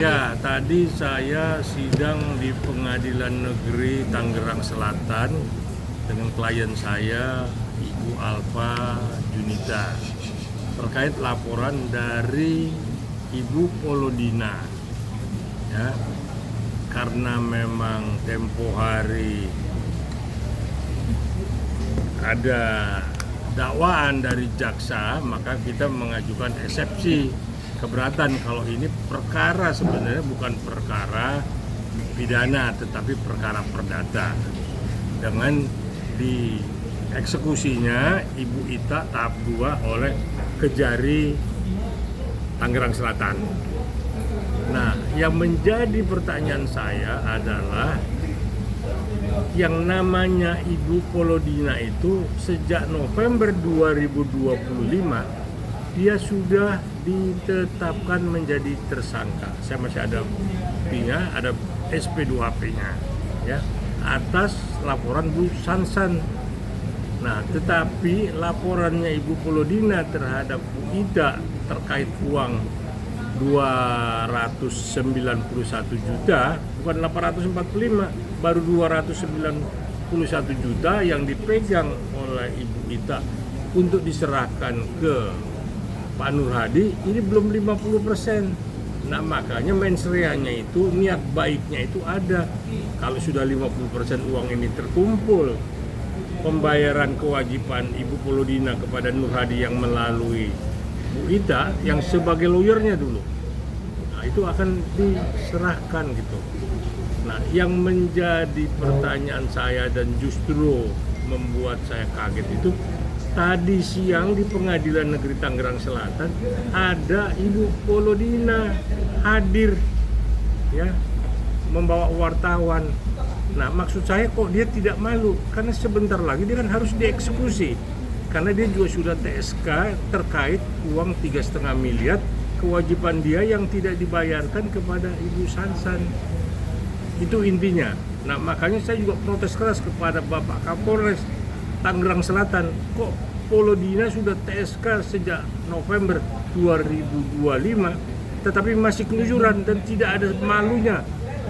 Ya, tadi saya sidang di Pengadilan Negeri Tangerang Selatan dengan klien saya, Ibu Alfa Junita, terkait laporan dari Ibu Polodina. Ya, karena memang tempo hari ada dakwaan dari jaksa, maka kita mengajukan eksepsi keberatan kalau ini perkara sebenarnya bukan perkara pidana tetapi perkara perdata. Dengan dieksekusinya Ibu Ita tahap 2 oleh Kejari Tangerang Selatan. Nah, yang menjadi pertanyaan saya adalah yang namanya Ibu Polodina itu sejak November 2025 dia sudah ditetapkan menjadi tersangka. Saya masih ada buktinya, ada SP2HP-nya, ya, atas laporan Bu Sansan. Nah, tetapi laporannya Ibu Polodina terhadap Bu Ida terkait uang 291 juta, bukan 845, baru 291 juta yang dipegang oleh Ibu Ida untuk diserahkan ke Pak Nur Hadi, ini belum 50%. Nah, makanya mensreanya itu, niat baiknya itu ada. Kalau sudah 50% uang ini terkumpul, pembayaran kewajiban Ibu Polodina kepada Nur Hadi yang melalui Bu Ida yang sebagai lawyernya dulu, nah itu akan diserahkan gitu. Nah, yang menjadi pertanyaan saya dan justru membuat saya kaget itu, tadi siang di Pengadilan Negeri Tangerang Selatan ada Ibu Polodina hadir, ya, membawa wartawan. Nah, maksud saya kok dia tidak malu, karena sebentar lagi dia kan harus dieksekusi, karena dia juga sudah TSK terkait uang 3,5 miliar kewajiban dia yang tidak dibayarkan kepada Ibu Sansan. Itu intinya. Nah, makanya saya juga protes keras kepada Bapak Kapolres Tangerang Selatan, kok Polodina sudah TSK sejak November 2025 tetapi masih kelucuran dan tidak ada malunya.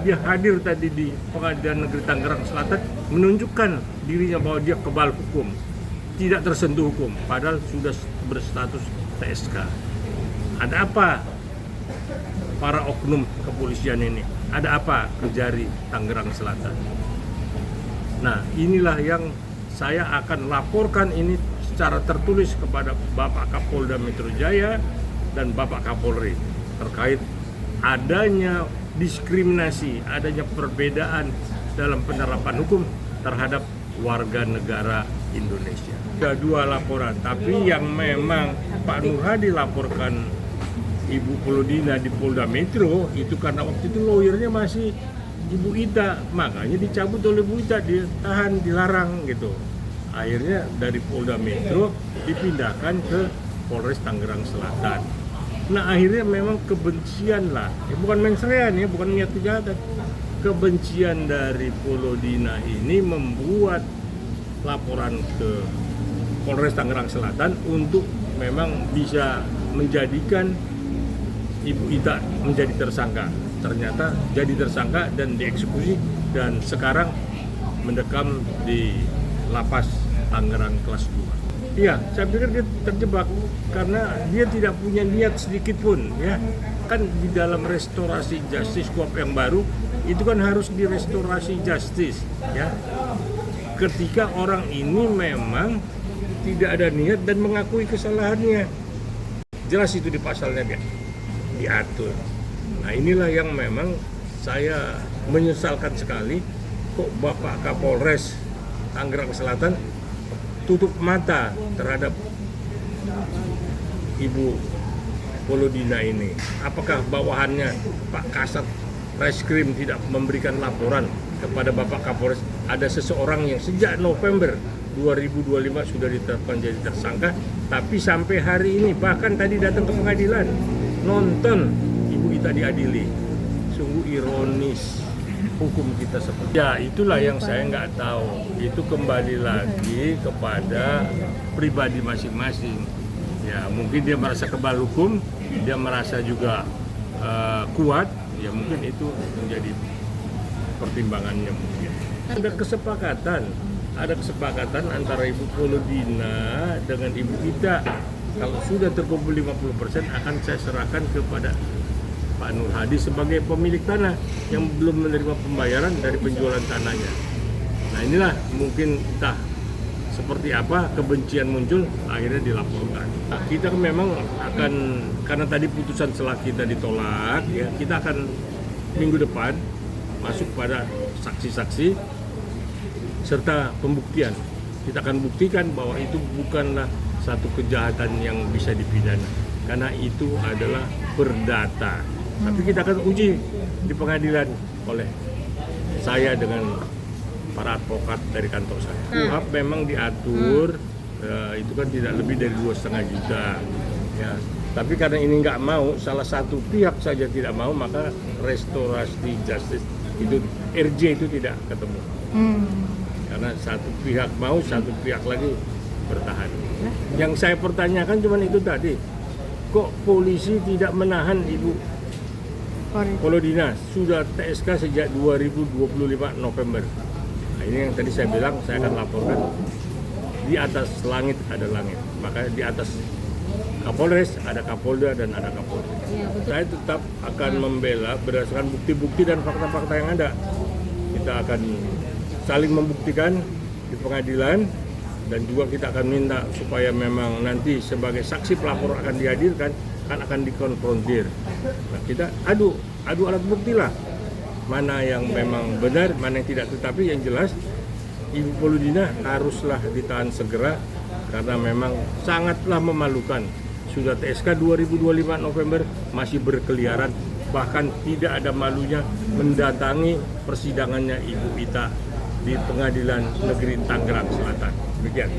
Dia hadir tadi di Pengadilan Negeri Tangerang Selatan menunjukkan dirinya bahwa dia kebal hukum, tidak tersentuh hukum, padahal sudah berstatus TSK. Ada apa para oknum kepolisian ini? Ada apa Kejari Tangerang Selatan? Nah, inilah yang saya akan laporkan ini secara tertulis kepada Bapak Kapolda Metro Jaya dan Bapak Kapolri terkait adanya diskriminasi, adanya perbedaan dalam penerapan hukum terhadap warga negara Indonesia. Ada 2 laporan, tapi yang memang Pak Nur Hadi laporkan Ibu Polodina di Polda Metro itu karena waktu itu lawyernya masih Ibu Ida, makanya dicabut oleh Bu Ida, ditahan, dilarang gitu. Akhirnya dari Polda Metro dipindahkan ke Polres Tangerang Selatan. Nah, akhirnya memang kebencian lah, bukan mensrean ya, bukan niat kejahatan. Kebencian dari Polodina ini membuat laporan ke Polres Tangerang Selatan untuk memang bisa menjadikan Ibu Ida menjadi tersangka. Ternyata jadi tersangka dan dieksekusi dan sekarang mendekam di Lapas Tangerang kelas 2. Iya, saya pikir dia terjebak karena dia tidak punya niat sedikit pun, ya. Kan di dalam restorasi justice kuap yang baru itu kan harus direstorasi justice, ya. Ketika orang ini memang tidak ada niat dan mengakui kesalahannya. Jelas itu di pasalnya dia diatur. Nah, inilah yang memang saya menyesalkan sekali, kok Bapak Kapolres Tangerang Selatan tutup mata terhadap Ibu Polodina ini. Apakah bawahannya Pak Kasat Reskrim tidak memberikan laporan kepada Bapak Kapolres ada seseorang yang sejak November 2025 sudah ditetapkan jadi tersangka, tapi sampai hari ini bahkan tadi datang ke pengadilan nonton Ibu Ida diadili. Sungguh ironis hukum kita seperti ya. Itulah yang saya nggak tahu, itu kembali lagi kepada pribadi masing-masing ya. Mungkin dia merasa kebal hukum, dia merasa juga kuat, ya mungkin itu menjadi pertimbangannya mungkin. Ada kesepakatan antara Ibu Polodina dengan Ibu Ita. Kalau sudah terkumpul 50% akan saya serahkan kepada Pak Nur Hadi sebagai pemilik tanah yang belum menerima pembayaran dari penjualan tanahnya. Nah inilah mungkin entah seperti apa kebencian muncul akhirnya dilaporkan. Nah, kita memang akan, karena tadi putusan selah kita ditolak, ya kita akan minggu depan masuk pada saksi-saksi serta pembuktian. Kita akan buktikan bahwa itu bukanlah satu kejahatan yang bisa dipidana karena itu adalah perdata. Tapi kita akan uji di pengadilan oleh saya dengan para advokat dari kantor saya. KUHP memang diatur itu kan tidak lebih dari 2,5 juta. Ya. Tapi karena ini nggak mau, salah satu pihak saja tidak mau, maka restorasi justice itu RJ itu tidak ketemu. Karena satu pihak mau, satu pihak lagi bertahan. Yang saya pertanyakan cuma itu tadi, kok polisi tidak menahan Ibu Polodina? Sudah TSK sejak 2025 November. Nah, ini yang tadi saya bilang saya akan laporkan. Di atas langit ada langit, maka di atas Kapolres ada Kapolda dan ada Kapolri. Ya, saya tetap akan membela berdasarkan bukti-bukti dan fakta-fakta yang ada. Kita akan saling membuktikan di pengadilan dan juga kita akan minta supaya memang nanti sebagai saksi pelapor akan dihadirkan, kan akan dikonfrontir. Nah, kita adu alat bukti lah, mana yang memang benar, mana yang tidak. Tetapi yang jelas Ibu Polodina haruslah ditahan segera karena memang sangatlah memalukan. Sudah TSK 2025 November masih berkeliaran, bahkan tidak ada malunya mendatangi persidangannya Ibu Ita di Pengadilan Negeri Tangerang Selatan. Demikian.